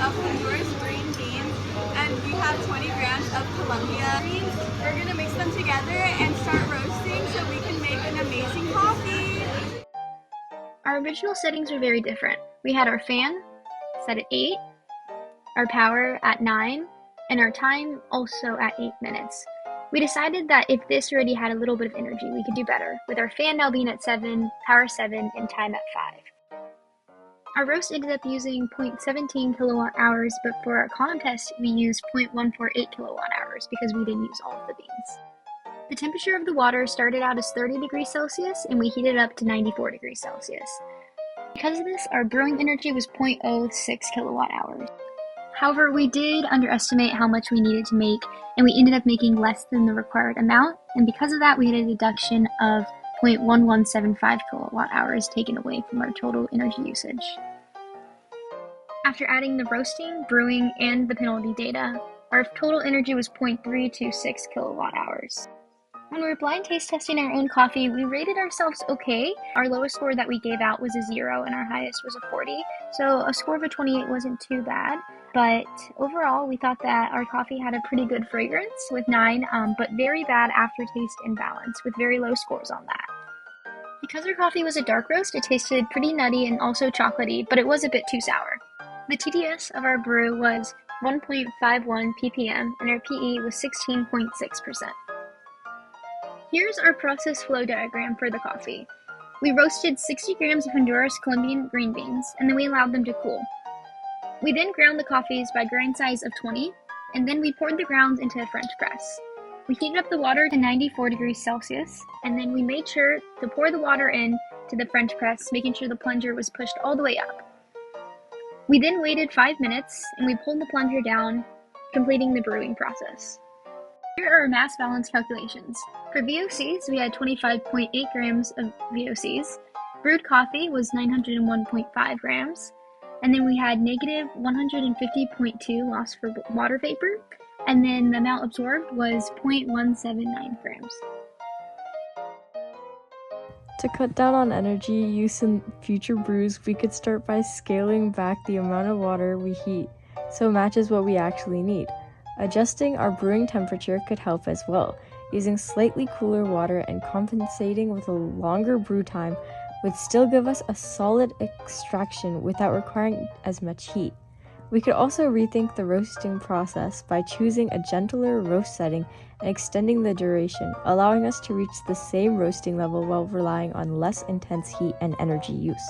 of Honduras green beans, and we have 20 grams of Colombia beans. We're gonna mix them together and start roasting so we can make an amazing coffee. Our original settings were very different. We had our fan set at 8, our power at 9, and our time also at 8 minutes. We decided that if this already had a little bit of energy, we could do better, with our fan now being at 7, power 7, and time at 5. Our roast ended up using 0.17 kilowatt hours, but for our contest, we used 0.148 kilowatt hours because we didn't use all of the beans. The temperature of the water started out as 30 degrees Celsius, and we heated it up to 94 degrees Celsius. Because of this, our brewing energy was 0.06 kilowatt hours. However, we did underestimate how much we needed to make, and we ended up making less than the required amount, and because of that, we had a deduction of 0.1175 kilowatt hours taken away from our total energy usage. After adding the roasting, brewing, and the penalty data, our total energy was 0.326 kilowatt hours. When we were blind taste testing our own coffee, we rated ourselves okay. Our lowest score that we gave out was a 0, and our highest was a 40, so a score of a 28 wasn't too bad. But overall, we thought that our coffee had a pretty good fragrance with 9, but very bad aftertaste and balance with very low scores on that. Because our coffee was a dark roast, it tasted pretty nutty and also chocolatey, but it was a bit too sour. The TDS of our brew was 1.51 ppm, and our PE was 16.6%. Here's our process flow diagram for the coffee. We roasted 60 grams of Honduras Colombian green beans, and then we allowed them to cool. We then ground the coffees by grind size of 20, and then we poured the grounds into a French press. We heated up the water to 94 degrees Celsius, and then we made sure to pour the water in to the French press, making sure the plunger was pushed all the way up. We then waited 5 minutes, and we pulled the plunger down, completing the brewing process. Here are our mass balance calculations. For VOCs, we had 25.8 grams of VOCs. Brewed coffee was 901.5 grams. And then we had negative 150.2 loss for water vapor. And then the amount absorbed was 0.179 grams. To cut down on energy use in future brews, we could start by scaling back the amount of water we heat so it matches what we actually need. Adjusting our brewing temperature could help as well. Using slightly cooler water and compensating with a longer brew time would still give us a solid extraction without requiring as much heat. We could also rethink the roasting process by choosing a gentler roast setting and extending the duration, allowing us to reach the same roasting level while relying on less intense heat and energy use.